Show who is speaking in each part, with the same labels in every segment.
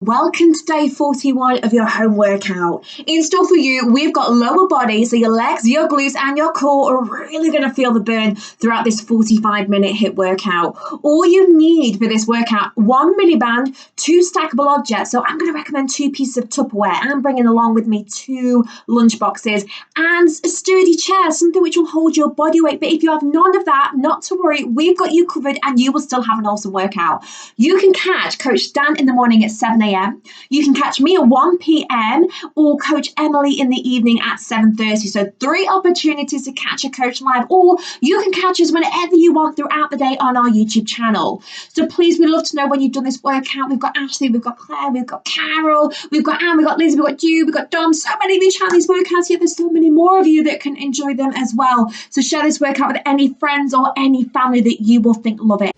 Speaker 1: Welcome to day 41 of your home workout. In store for you, we've got lower body, so your legs, your glutes, and your core are really going to feel the burn throughout this 45-minute HIIT workout. All you need for this workout, 1 mini band, 2 stackable objects. So I'm going to recommend 2 pieces of Tupperware. I'm bringing along with me 2 lunch boxes and a sturdy chair, something which will hold your body weight. But if you have none of that, not to worry, we've got you covered and you will still have an awesome workout. You can catch Coach Dan in the morning at 7 a.m. You can catch me at 1 p.m. or Coach Emily in the evening at 7:30. So 3 opportunities to catch a coach live, or you can catch us whenever you want throughout the day on our YouTube channel. So please, we'd love to know when you've done this workout. We've got Ashley, we've got Claire, we've got Carol, we've got Anne, we've got Lizzie, we've got Jude, we've got Dom. So many of you trying these workouts, yet there's so many more of you that can enjoy them as well. So share this workout with any friends or any family that you will think love it.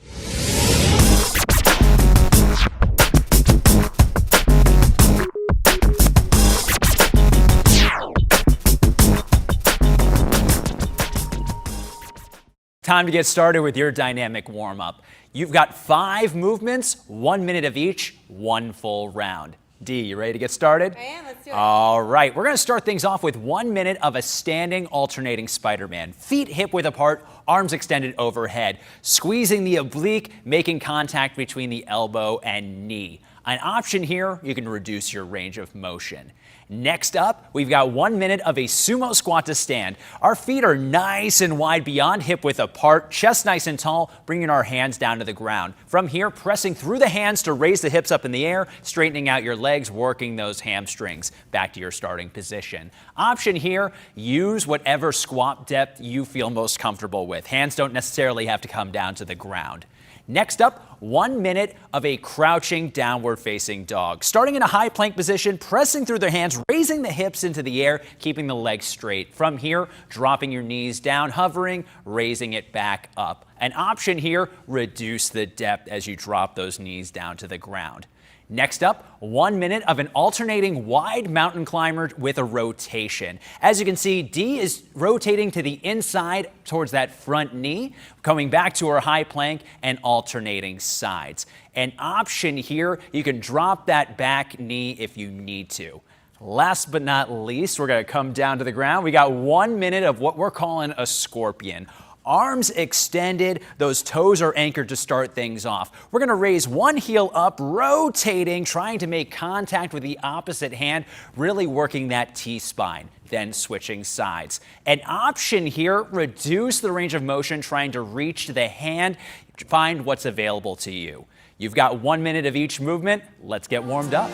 Speaker 2: Time to get started with your dynamic warm-up. You've got 5 movements, 1 minute of each, 1 full round. Dee, you ready to get started?
Speaker 3: I am, let's do it.
Speaker 2: All right, we're going to start things off with 1 minute of a standing alternating Spider-Man. Feet hip-width apart, arms extended overhead, squeezing the oblique, making contact between the elbow and knee. An option here, you can reduce your range of motion. Next up, we've got 1 minute of a sumo squat to stand. Our feet are nice and wide beyond hip width apart, chest nice and tall, bringing our hands down to the ground. From here, pressing through the hands to raise the hips up in the air, straightening out your legs, working those hamstrings. Back to your starting position. Option here, use whatever squat depth you feel most comfortable with. Hands don't necessarily have to come down to the ground. Next up, 1 minute of a crouching downward facing dog. Starting in a high plank position, pressing through the hands, raising the hips into the air, keeping the legs straight. From here, dropping your knees down, hovering, raising it back up. An option here, reduce the depth as you drop those knees down to the ground. Next up, 1 minute of an alternating wide mountain climber with a rotation. As you can see, Dee is rotating to the inside towards that front knee, coming back to her high plank and alternating sides. An option here, you can drop that back knee if you need to. Last but not least, we're going to come down to the ground. We got 1 minute of what we're calling a scorpion. Arms extended, those toes are anchored to start things off. We're going to raise one heel up, rotating, trying to make contact with the opposite hand, really working that T-spine, then switching sides. An option here, reduce the range of motion, trying to reach to the hand, find what's available to you. You've got 1 minute of each movement. Let's get warmed up.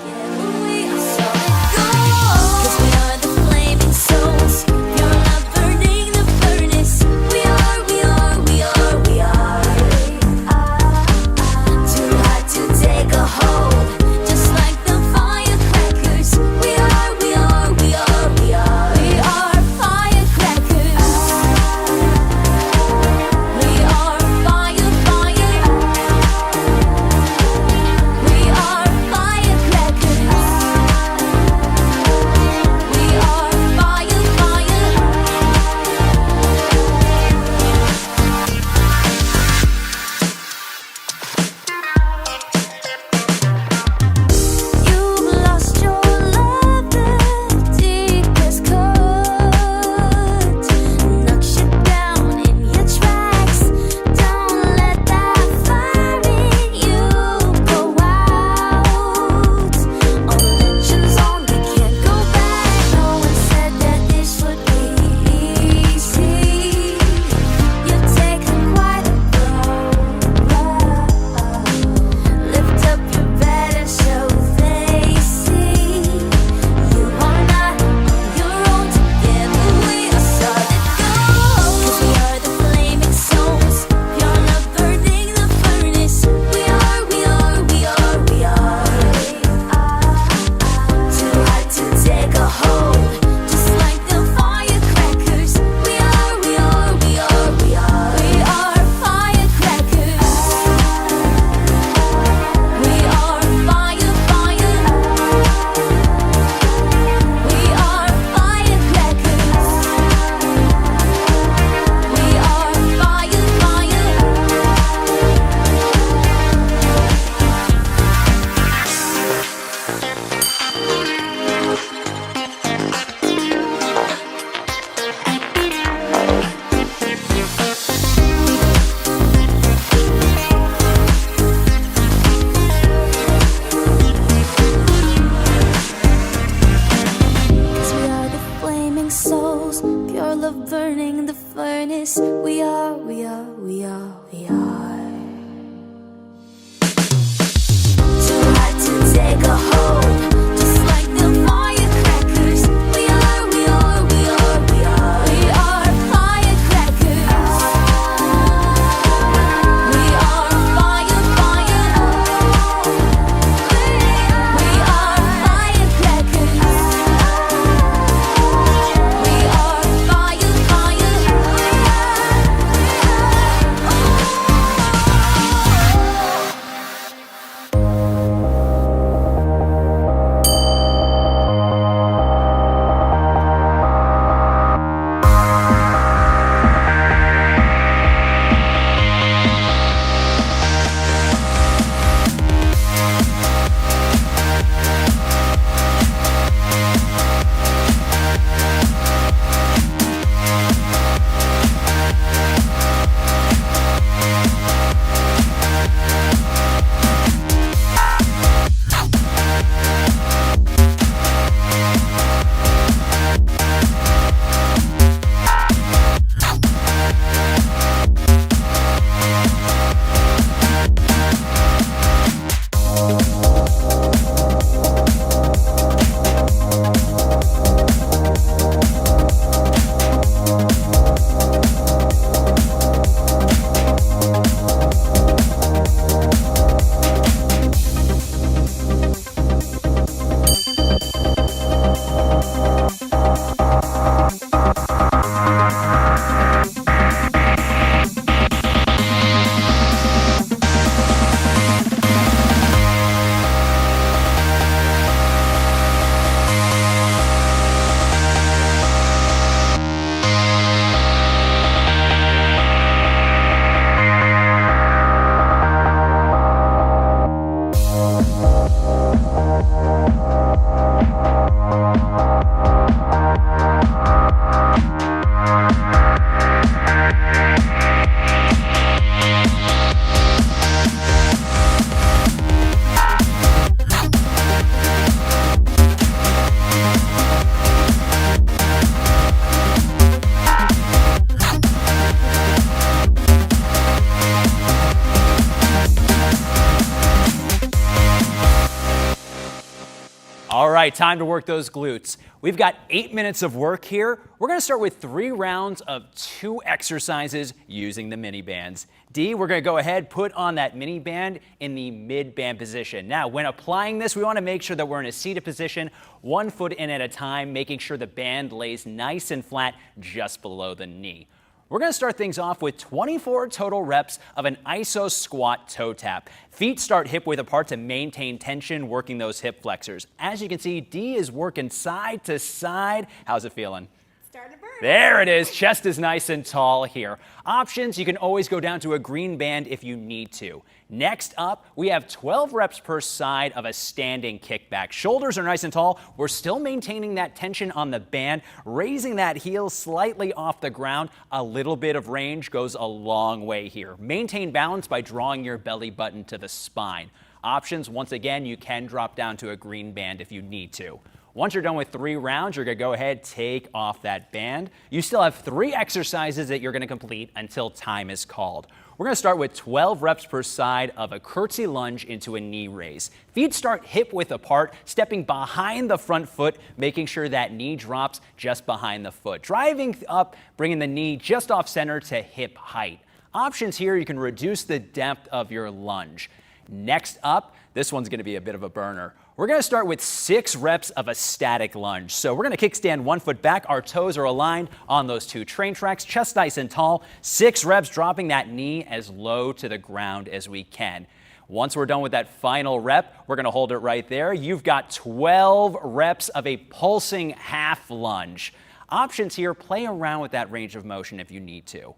Speaker 2: right, time to work those glutes. We've got 8 minutes of work here. We're going to start with 3 rounds of 2 exercises using the mini bands. D, we're going to go ahead, put on that mini band in the mid band position. Now, when applying this, we want to make sure that we're in a seated position, 1 foot in at a time, making sure the band lays nice and flat just below the knee. We're going to start things off with 24 total reps of an iso squat toe tap. Feet start hip width apart to maintain tension, working those hip flexors. As you can see, D is working side to side. How's it feeling?
Speaker 3: Starting to burn.
Speaker 2: There it is. Chest is nice and tall here. Options, you can always go down to a green band if you need to. Next up, we have 12 reps per side of a standing kickback. Shoulders are nice and tall. We're still maintaining that tension on the band, raising that heel slightly off the ground. A little bit of range goes a long way here. Maintain balance by drawing your belly button to the spine. Options, once again, you can drop down to a green band if you need to. Once you're done with 3 rounds, you're going to go ahead, take off that band. You still have 3 exercises that you're going to complete until time is called. We're going to start with 12 reps per side of a curtsy lunge into a knee raise. Feet start hip width apart, stepping behind the front foot, making sure that knee drops just behind the foot. Driving up, bringing the knee just off center to hip height. Options here, you can reduce the depth of your lunge. Next up, this one's going to be a bit of a burner. We're going to start with 6 reps of a static lunge. So we're going to kickstand 1 foot back. Our toes are aligned on those 2 train tracks, chest nice and tall. 6 reps, dropping that knee as low to the ground as we can. Once we're done with that final rep, we're going to hold it right there. You've got 12 reps of a pulsing half lunge. Options here, play around with that range of motion if you need to.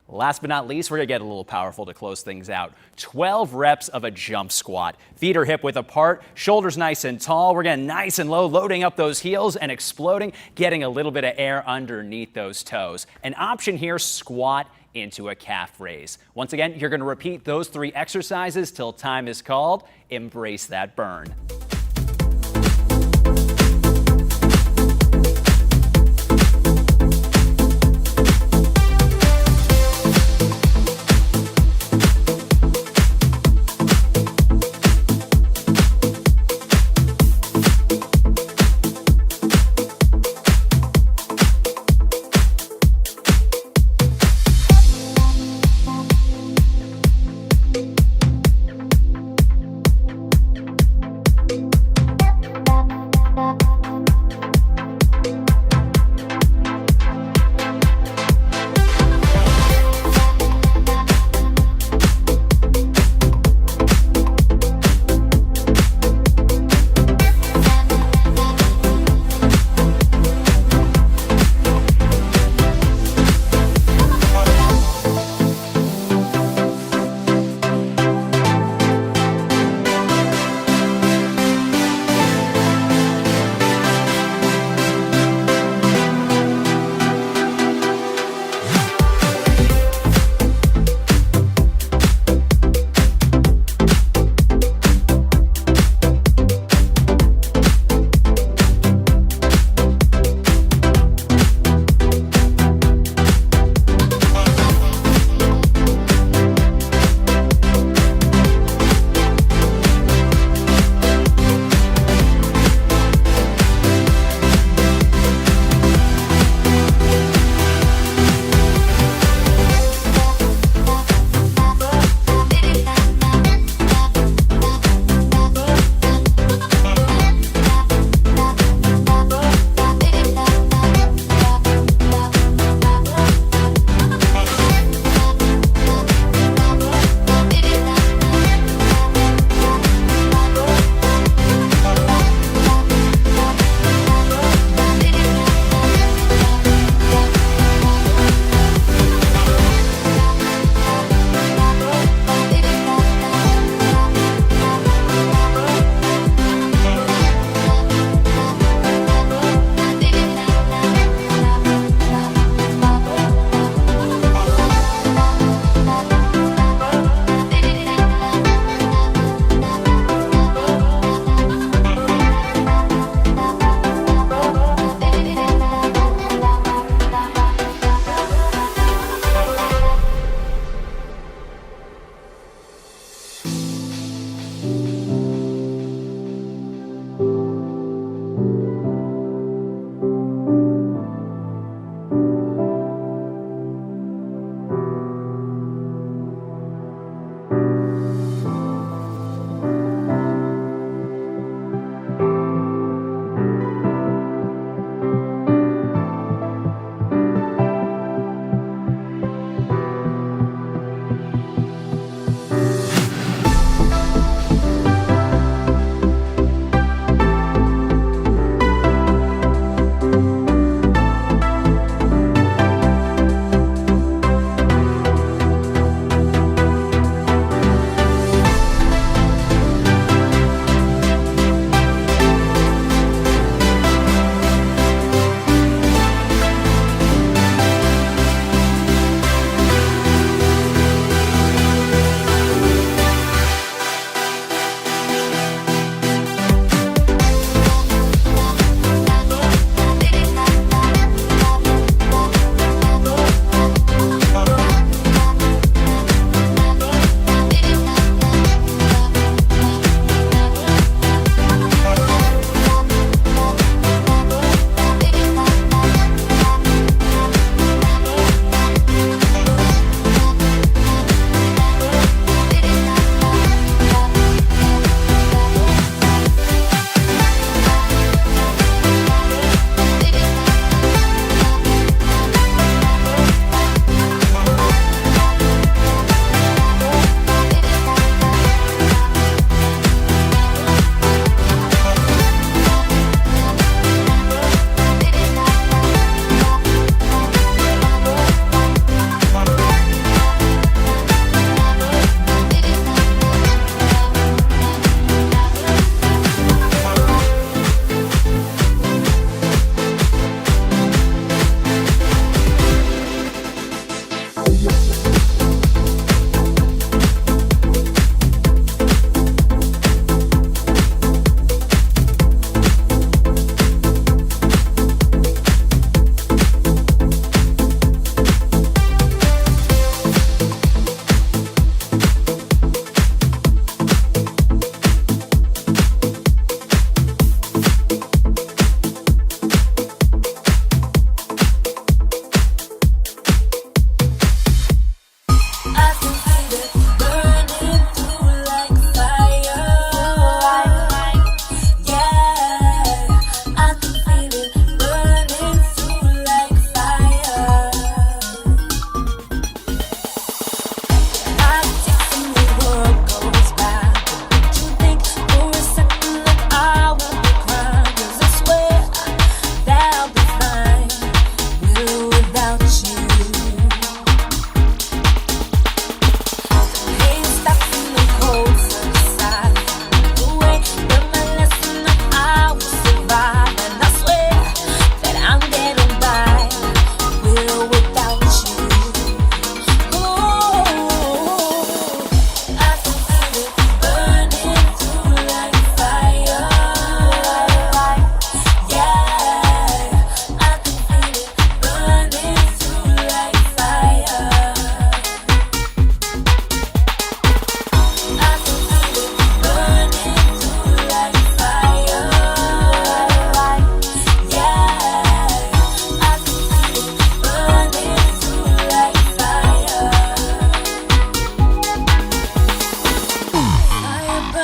Speaker 2: Last but not least, we're going to get a little powerful to close things out. 12 reps of a jump squat. Feet are hip width apart, shoulders nice and tall. We're getting nice and low, loading up those heels and exploding, getting a little bit of air underneath those toes. An option here, squat into a calf raise. Once again, you're going to repeat those 3 exercises till time is called. Embrace that burn.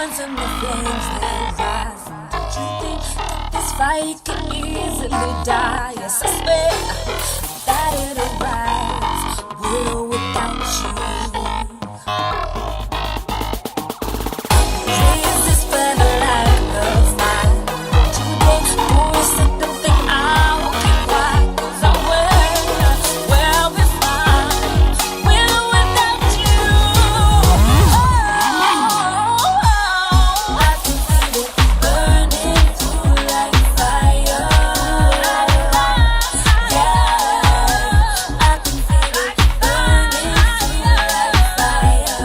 Speaker 3: hands and the flames they rise. Don't you think that this fight can easily die? Yes, I swear that it'll rise with or without you. Resist for the light of mine. Today, boys, don't think I won't keep quiet, 'cause I will be fine with or without you. I can feel it burning through like fire. Yeah, I can feel it burning through like fire.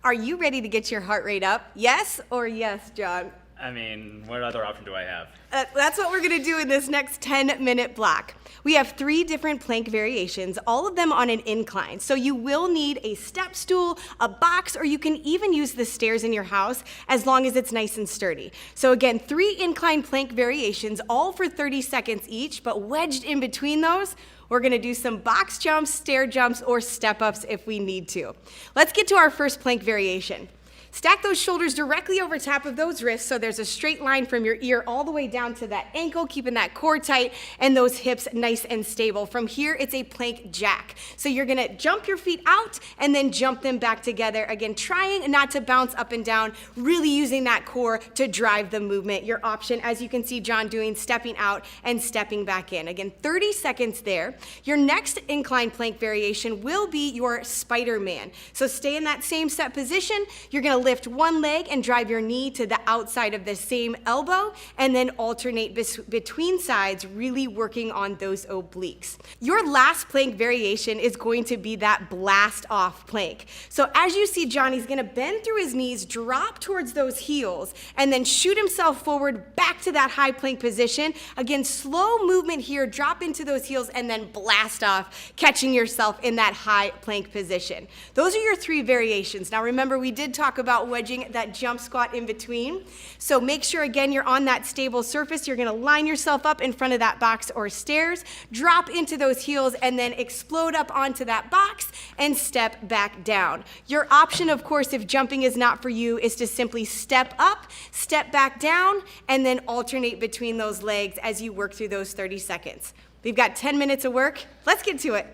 Speaker 4: Are you ready to get your heart rate up? Yes or yes, John?
Speaker 2: I mean, what other option do I have?
Speaker 4: That's what we're gonna do in this next 10-minute block. We have 3 different plank variations, all of them on an incline. So you will need a step stool, a box, or you can even use the stairs in your house as long as it's nice and sturdy. So again, 3 incline plank variations, all for 30 seconds each, but wedged in between those, we're gonna do some box jumps, stair jumps, or step ups if we need to. Let's get to our first plank variation. Stack those shoulders directly over top of those wrists so there's a straight line from your ear all the way down to that ankle, keeping that core tight and those hips nice and stable. From here, it's a plank jack. So you're gonna jump your feet out and then jump them back together. Again, trying not to bounce up and down, really using that core to drive the movement. Your option, as you can see John doing, stepping out and stepping back in. Again, 30 seconds there. Your next incline plank variation will be your Spider-Man. So stay in that same set position. You're gonna lift one leg and drive your knee to the outside of the same elbow, and then alternate between sides, really working on those obliques. Your last plank variation is going to be that blast off plank. So as you see, Johnny's gonna bend through his knees, drop towards those heels, and then shoot himself forward back to that high plank position. Again, slow movement here, drop into those heels, and then blast off, catching yourself in that high plank position. Those are your 3 variations. Now remember, we did talk about wedging that jump squat in between. So make sure, again, you're on that stable surface. You're gonna line yourself up in front of that box or stairs, drop into those heels, and then explode up onto that box and step back down. Your option, of course, if jumping is not for you, is to simply step up, step back down, and then alternate between those legs as you work through those 30 seconds. We've got 10 minutes of work. Let's get to it.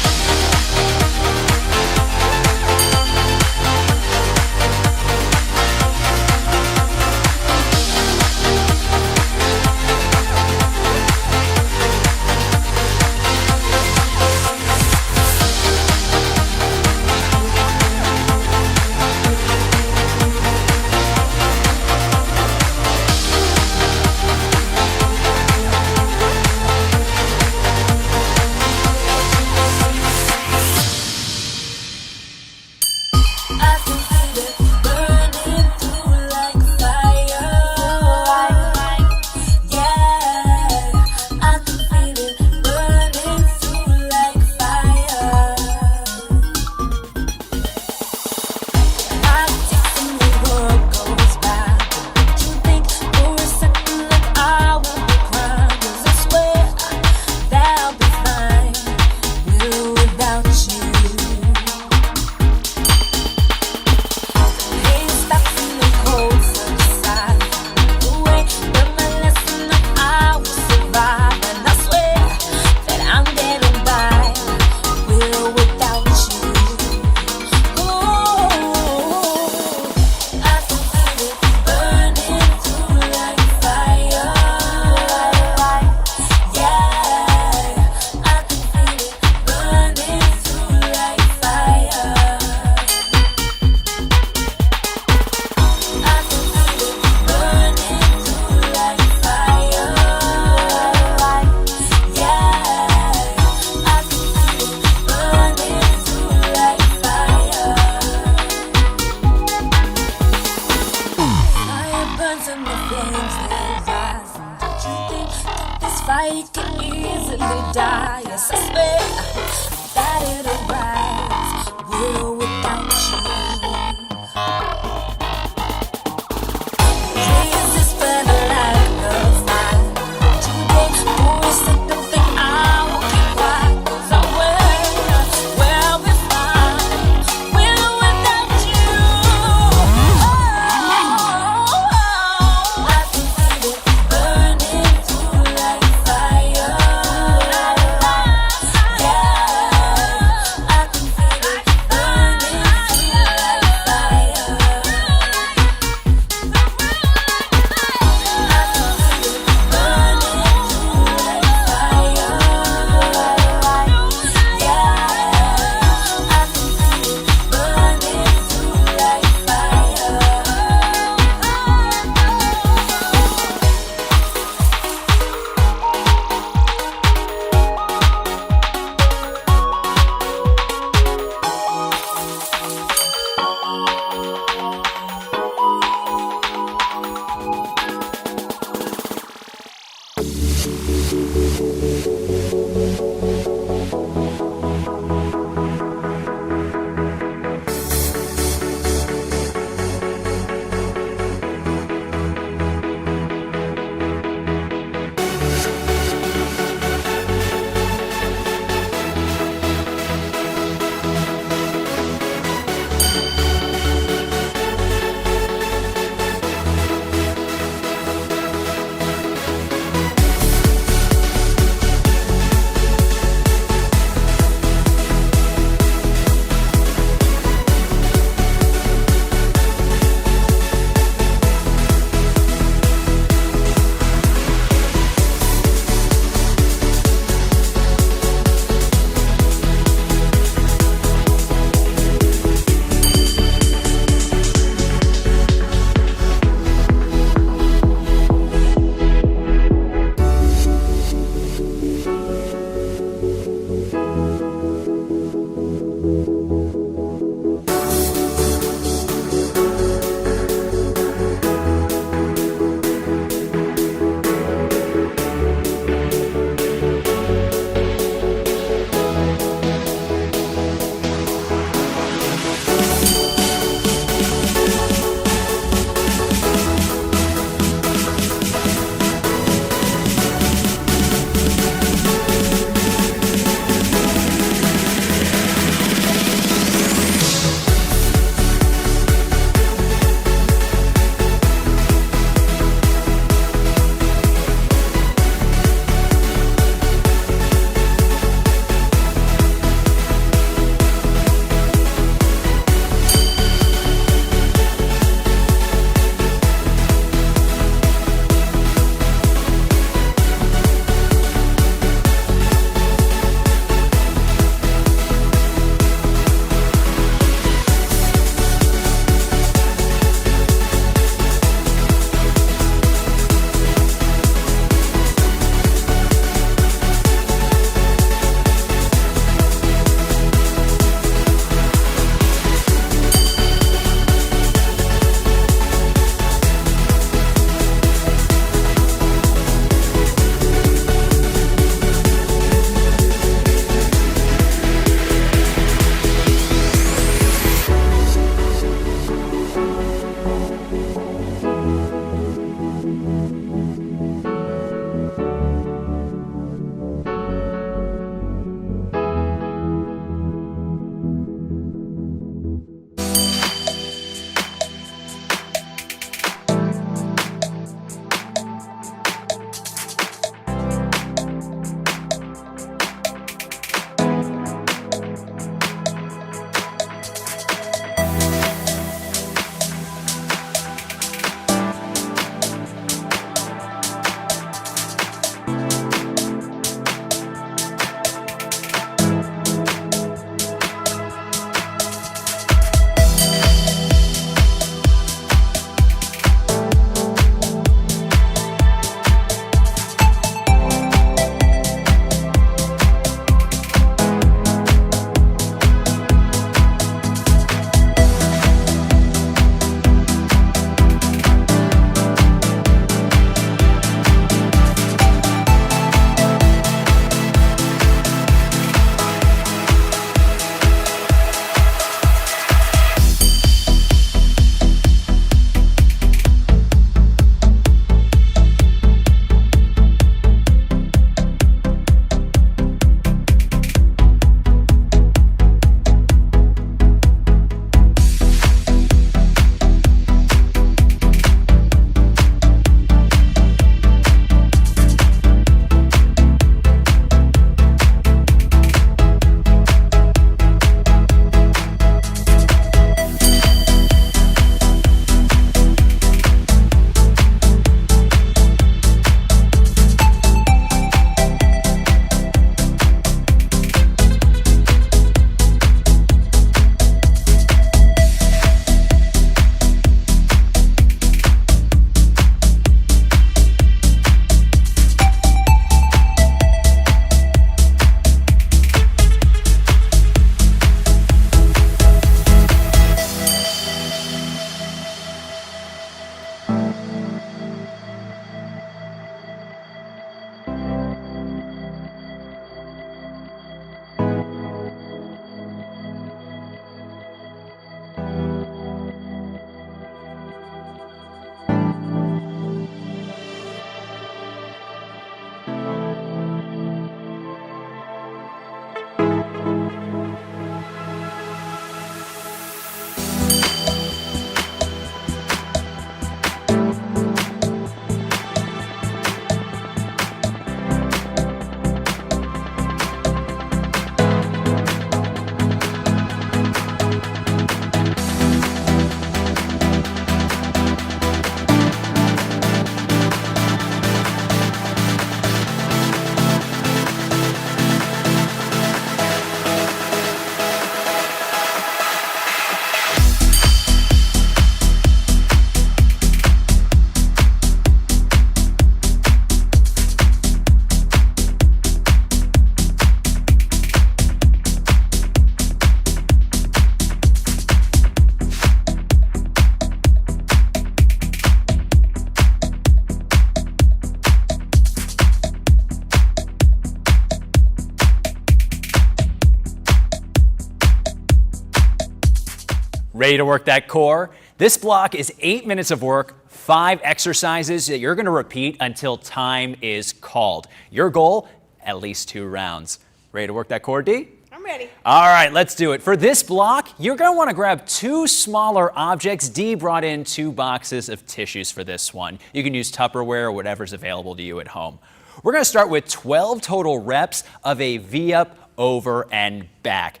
Speaker 2: Ready to work that core? This block is 8 minutes of work, 5 exercises that you're going to repeat until time is called. Your goal, at least 2 rounds. Ready to work that core, D?
Speaker 4: I'm ready.
Speaker 2: All right, let's do it. For this block, you're going to want to grab 2 smaller objects. D brought in 2 boxes of tissues for this one. You can use Tupperware or whatever's available to you at home. We're going to start with 12 total reps of a V-up, over, and back.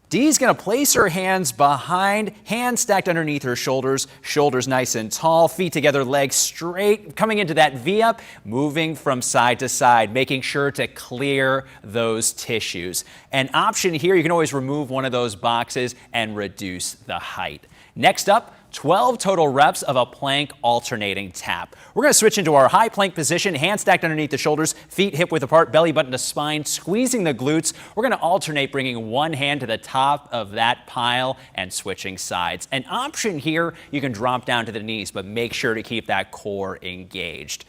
Speaker 2: Dee's going to place her hands behind, hands stacked underneath her shoulders, shoulders nice and tall, feet together, legs straight, coming into that V-up, moving from side to side, making sure to clear those tissues. An option here, you can always remove one of those boxes and reduce the height. Next up, 12 total reps of a plank alternating tap. We're going to switch into our high plank position, hands stacked underneath the shoulders, feet hip width apart, belly button to spine, squeezing the glutes. We're going to alternate bringing one hand to the top of that pile and switching sides. An option here, you can drop down to the knees, but make sure to keep that core engaged.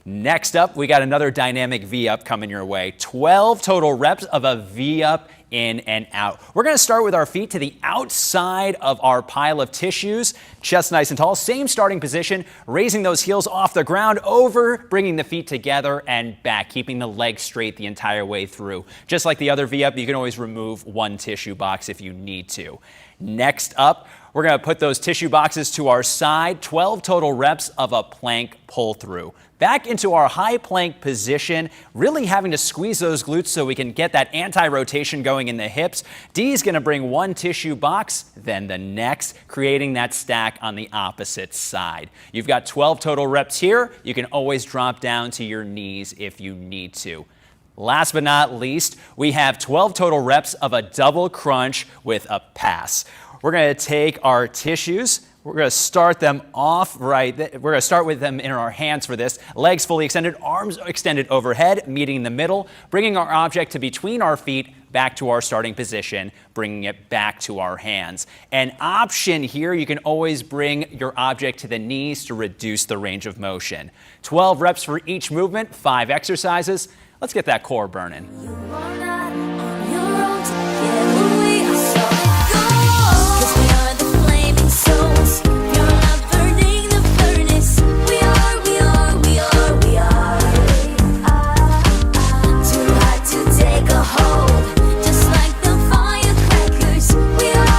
Speaker 2: Next up, we got another dynamic V-up coming your way. 12 total reps of a V-up in and out. We're going to start with our feet to the outside of our pile of tissues, chest nice and tall, same starting position, raising those heels off the ground, over, bringing the feet together and back, keeping the legs straight the entire way through. Just like the other V-up, you can always remove one tissue box if you need to. Next up, we're going to put those tissue boxes to our side, 12 total reps of a plank pull through. Back into our high plank position, really having to squeeze those glutes so we can get that anti-rotation going in the hips. Dee's going to bring one tissue box, then the next, creating that stack on the opposite side. You've got 12 total reps here. You can always drop down to your knees if you need to. Last but not least, we have 12 total reps of a double crunch with a pass. We're going to take our tissues. We're going to start them off right. We're going to start with them in our hands for this. Legs fully extended, arms extended overhead, meeting the middle, bringing our object to between our feet, back to our starting position, bringing it back to our hands. An option here, you can always bring your object to the knees to reduce the range of motion. 12 reps for each movement, 5 exercises. Let's get that core burning.
Speaker 3: Too hard to take a hold, just like the firecrackers. We are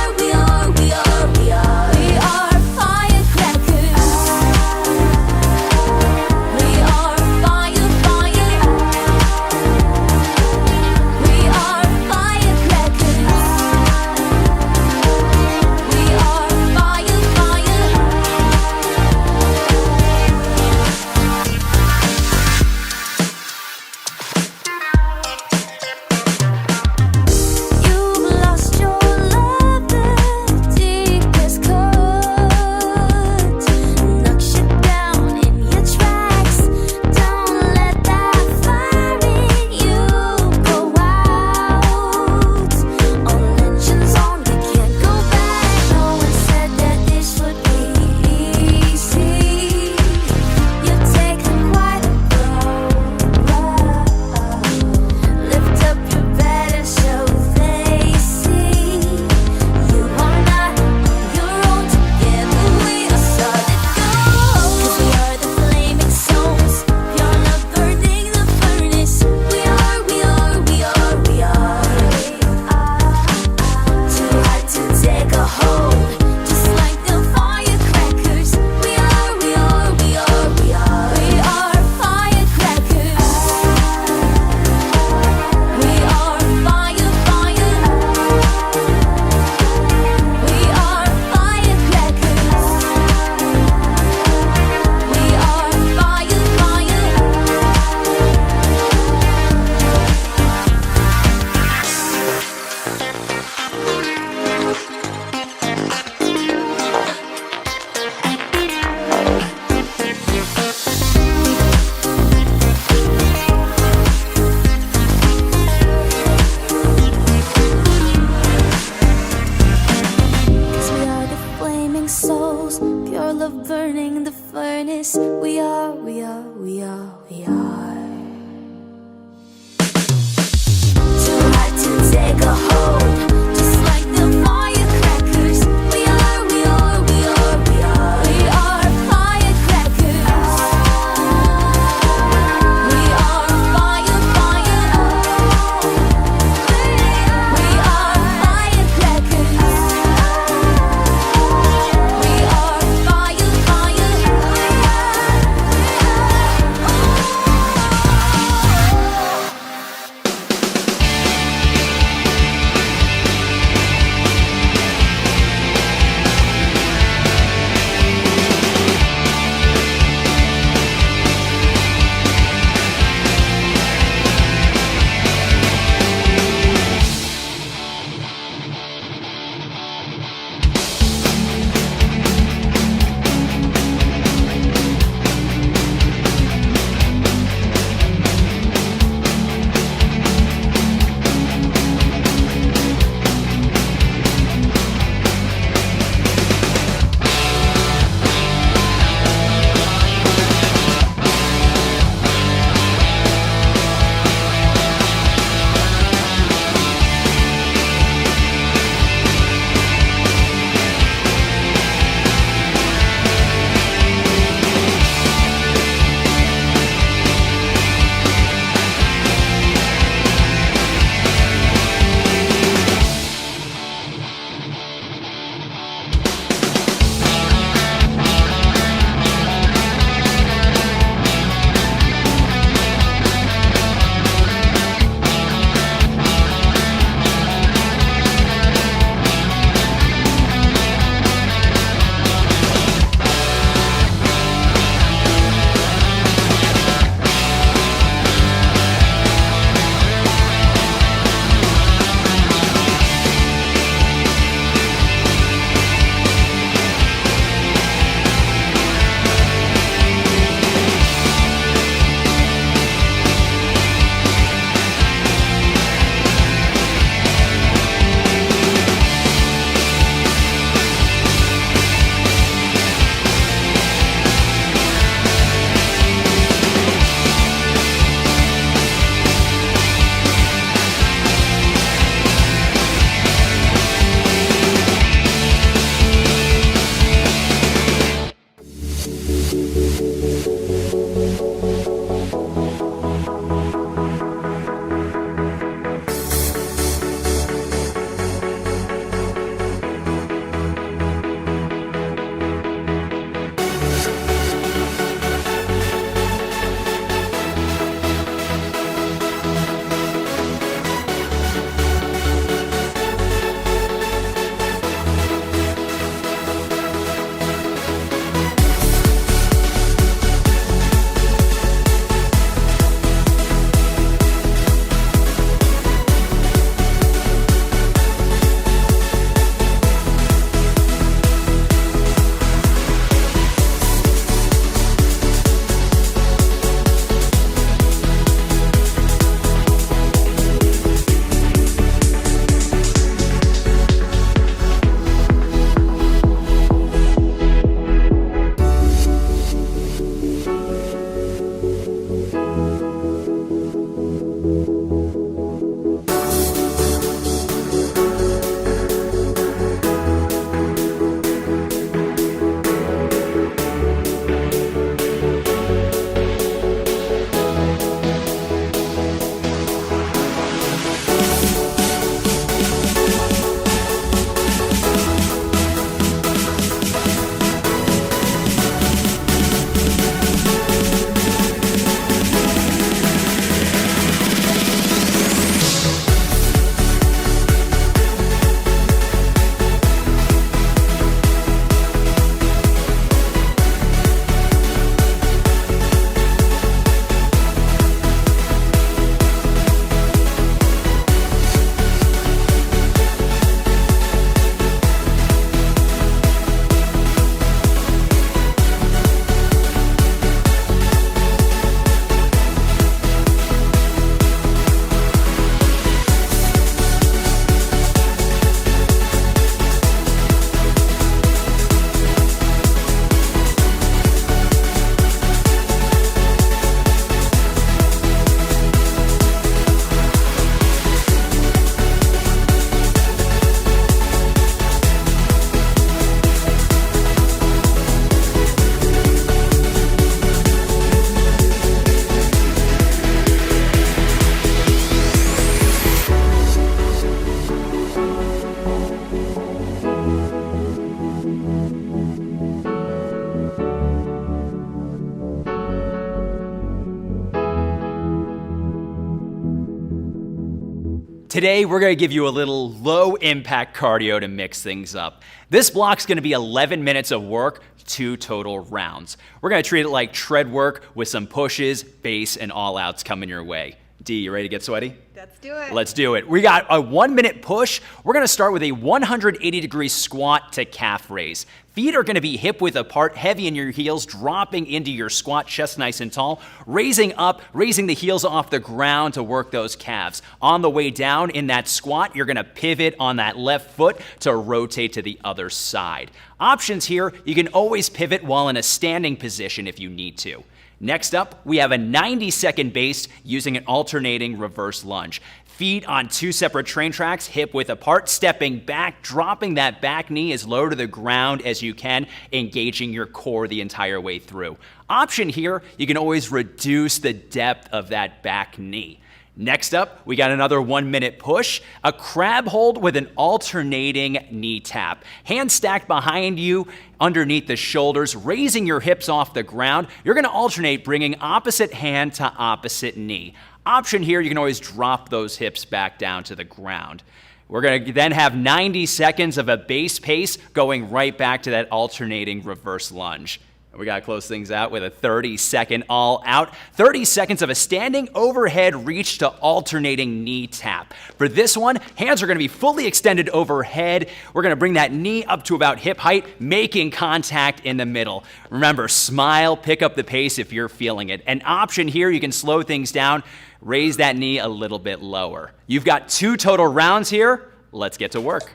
Speaker 2: Today, we're going to give you a little low-impact cardio to mix things up. This block's going to be 11 minutes of work, 2 total rounds. We're going to treat it like tread work with some pushes, base, and all-outs coming your way. D, you ready to get sweaty?
Speaker 4: Let's do it.
Speaker 2: Let's do it. We got a 1-minute push. We're going to start with a 180-degree squat to calf raise. Feet are going to be hip width apart, heavy in your heels, dropping into your squat, chest nice and tall, raising up, raising the heels off the ground to work those calves. On the way down in that squat, you're going to pivot on that left foot to rotate to the other side. Options here, you can always pivot while in a standing position if you need to. Next up, we have a 90-second base using an alternating reverse lunge. Feet on 2 separate train tracks, hip width apart, stepping back, dropping that back knee as low to the ground as you can, engaging your core the entire way through. Option here, you can always reduce the depth of that back knee. Next up, we got another 1-minute push, a crab hold with an alternating knee tap. Hands stacked behind you, underneath the shoulders, raising your hips off the ground. You're going to alternate bringing opposite hand to opposite knee. Option here, you can always drop those hips back down to the ground. We're going to then have 90 seconds of a base pace going right back to that alternating reverse lunge. We got to close things out with a 30-second all out. 30 seconds of a standing overhead reach to alternating knee tap. For this one, hands are going to be fully extended overhead. We're going to bring that knee up to about hip height, making contact in the middle. Remember, smile, pick up the pace if you're feeling it. An option here, you can slow things down, raise that knee a little bit lower. You've got 2 total rounds here. Let's get to work.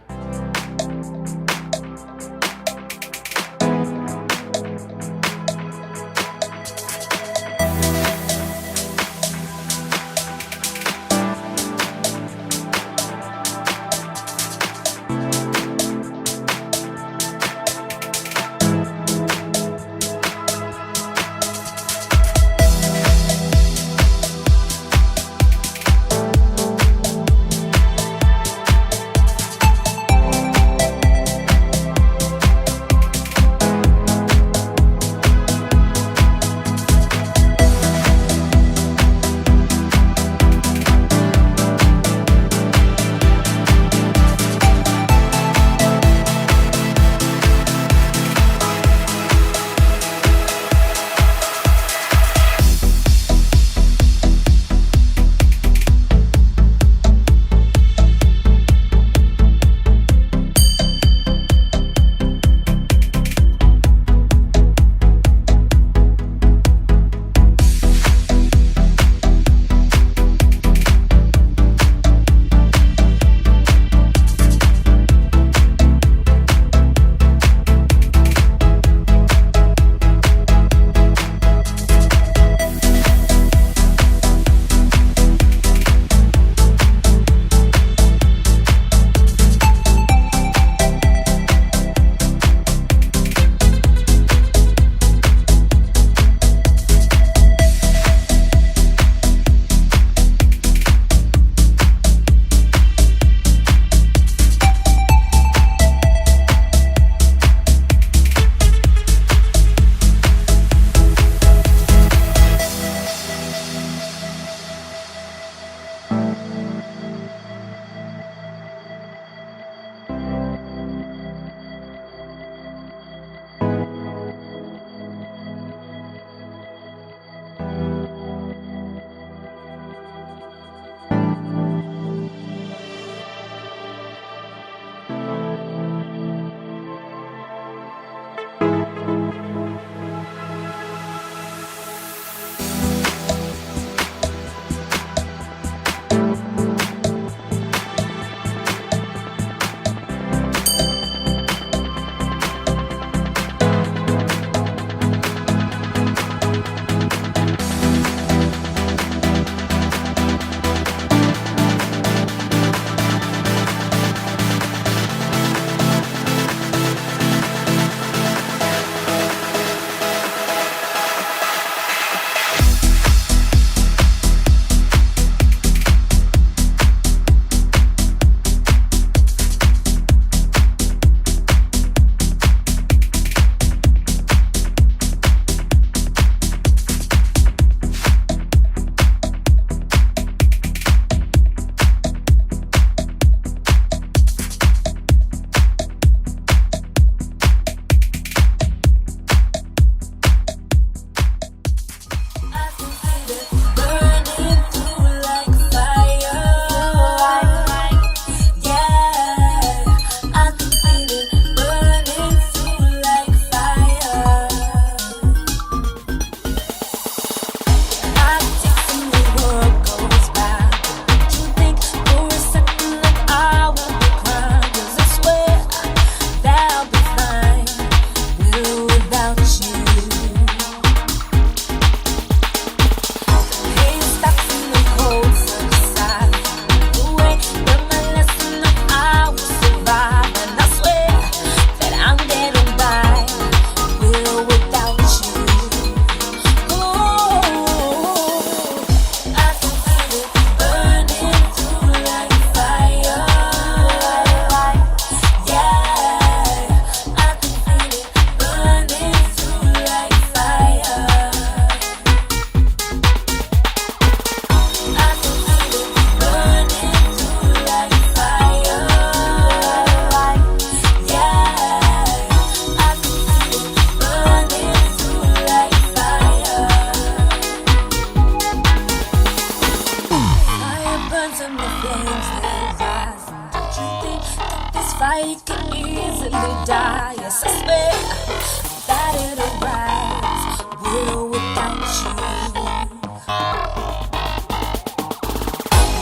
Speaker 3: that it'll rise with or without you.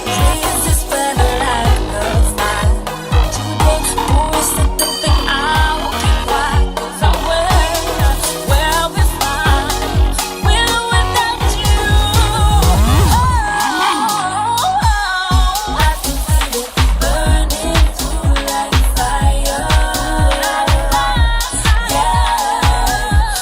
Speaker 3: Raise this banner like a fire. Today, boys, that don't think I will keep quiet. 'Cause I will be fine with or without you. I can feel it burning through like fire. Yeah.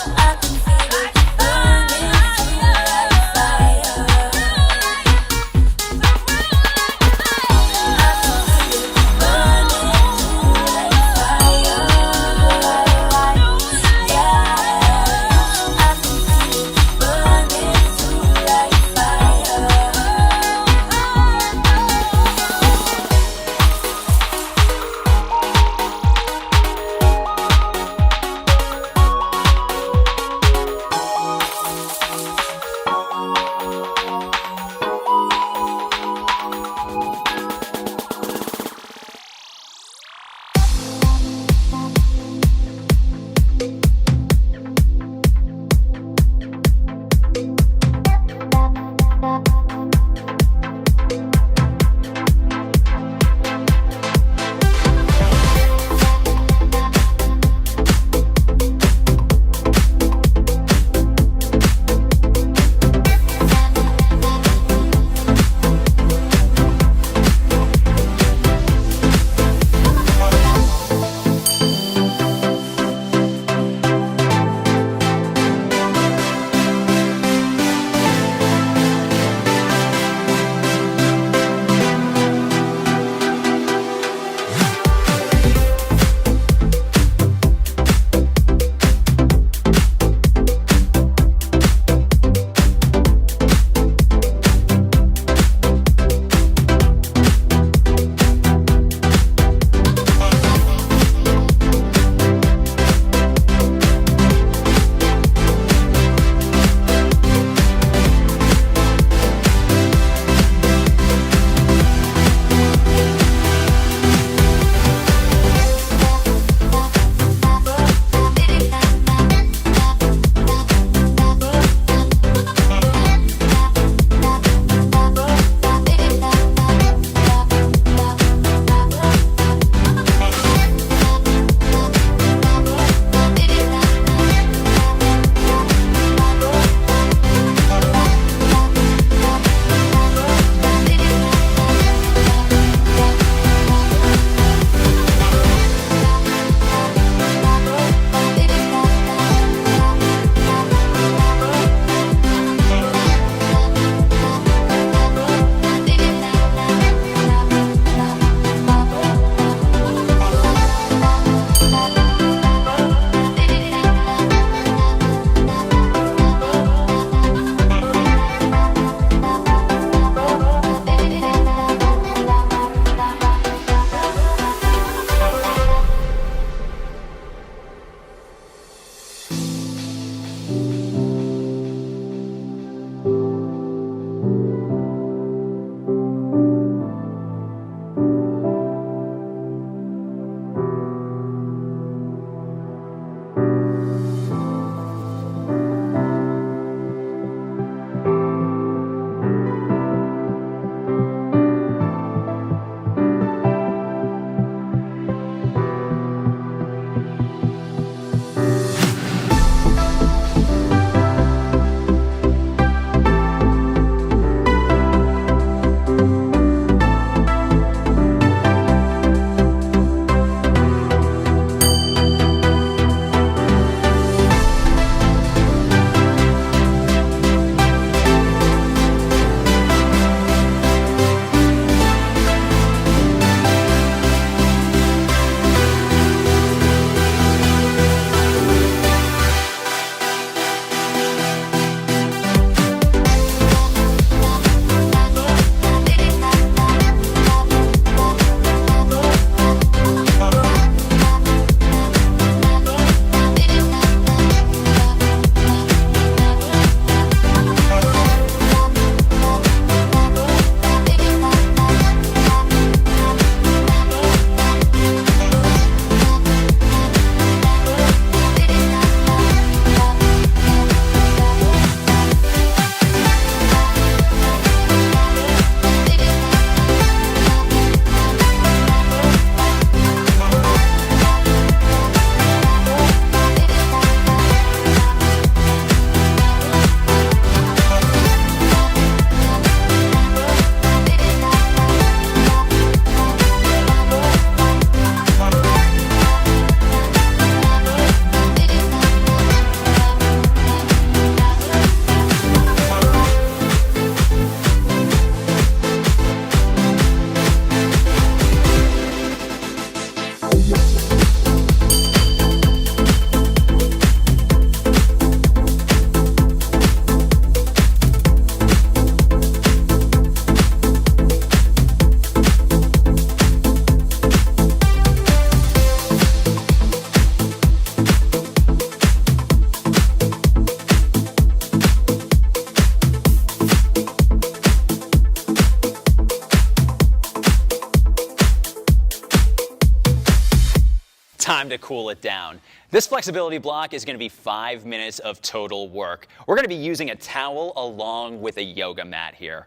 Speaker 2: time to cool it down. This flexibility block is going to be 5 minutes of total work. We're going to be using a towel along with a yoga mat here.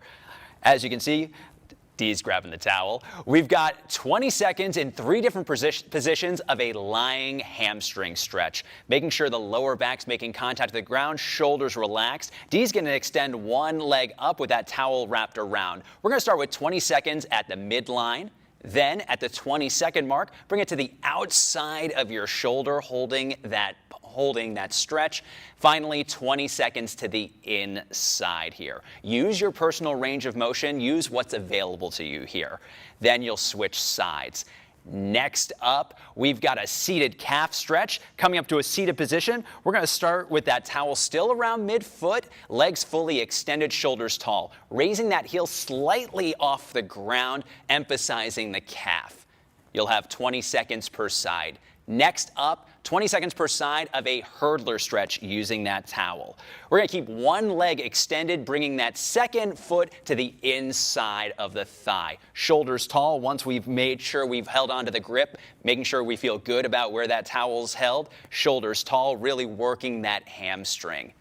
Speaker 2: As you can see, Dee's grabbing the towel. We've got 20 seconds in 3 different positions of a lying hamstring stretch, making sure the lower back's making contact with the ground, shoulders relaxed. Dee's going to extend one leg up with that towel wrapped around. We're going to start with 20 seconds at the midline. Then at the 20-second mark, bring it to the outside of your shoulder, holding that stretch. Finally, 20 seconds to the inside here. Use your personal range of motion. Use what's available to you here. Then you'll switch sides. Next up, we've got a seated calf stretch. Coming up to a seated position, we're going to start with that towel still around midfoot, legs fully extended, shoulders tall, raising that heel slightly off the ground, emphasizing the calf. You'll have 20 seconds per side. Next up, 20 seconds per side of a hurdler stretch using that towel. We're going to keep one leg extended, bringing that second foot to the inside of the thigh. Shoulders tall once we've made sure we've held onto the grip, making sure we feel good about where that towel's held. Shoulders tall, really working that hamstring.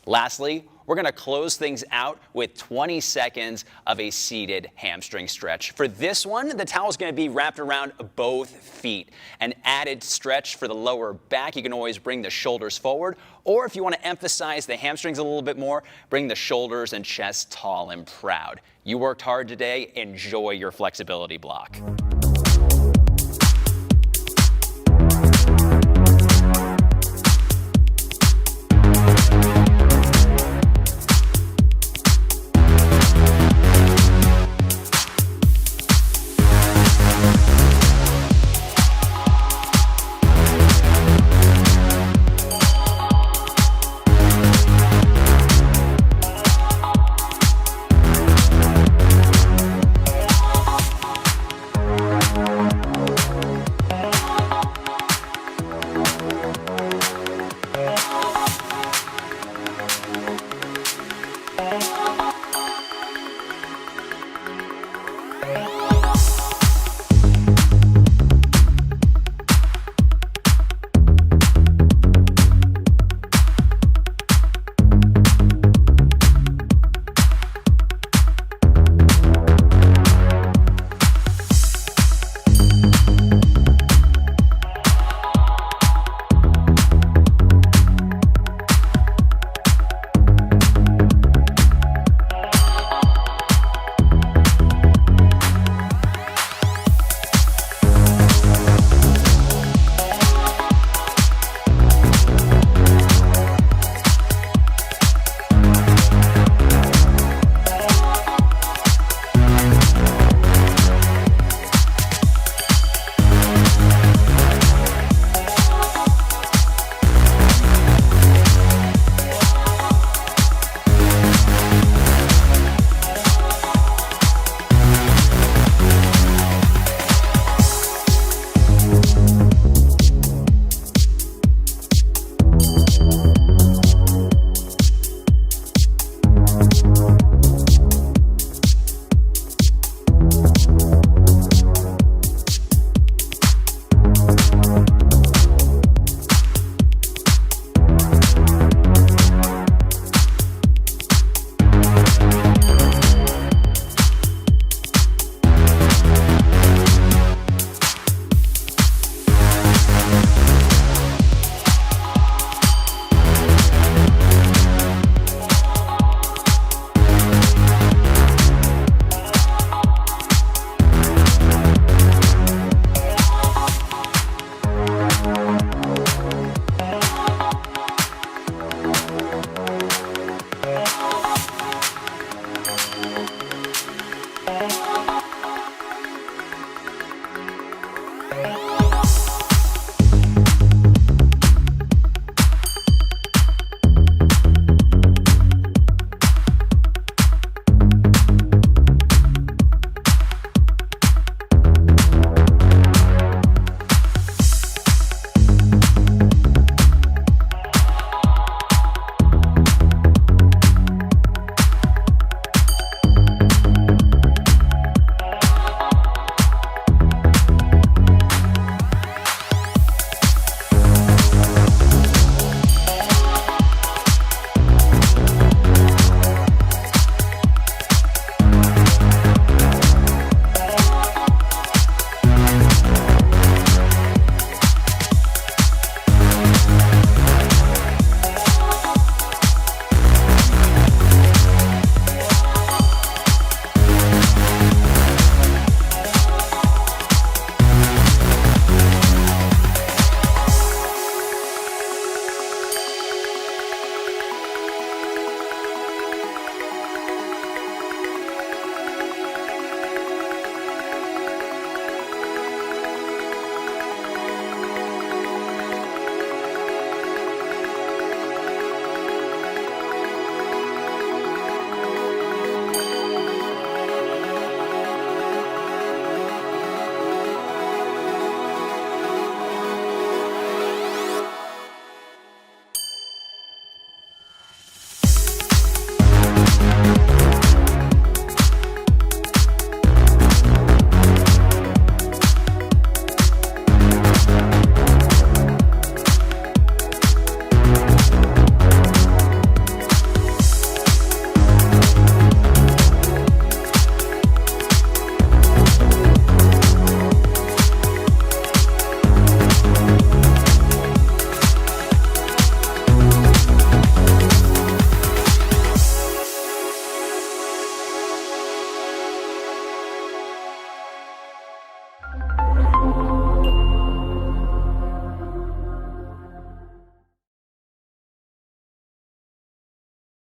Speaker 2: Lastly, we're going to close things out with 20 seconds of a seated hamstring stretch. For this one, the towel is going to be wrapped around both feet. An added stretch for the lower back. You can always bring the shoulders forward, or if you want to emphasize the hamstrings a little bit more, bring the shoulders and chest tall and proud. You worked hard today. Enjoy your flexibility block.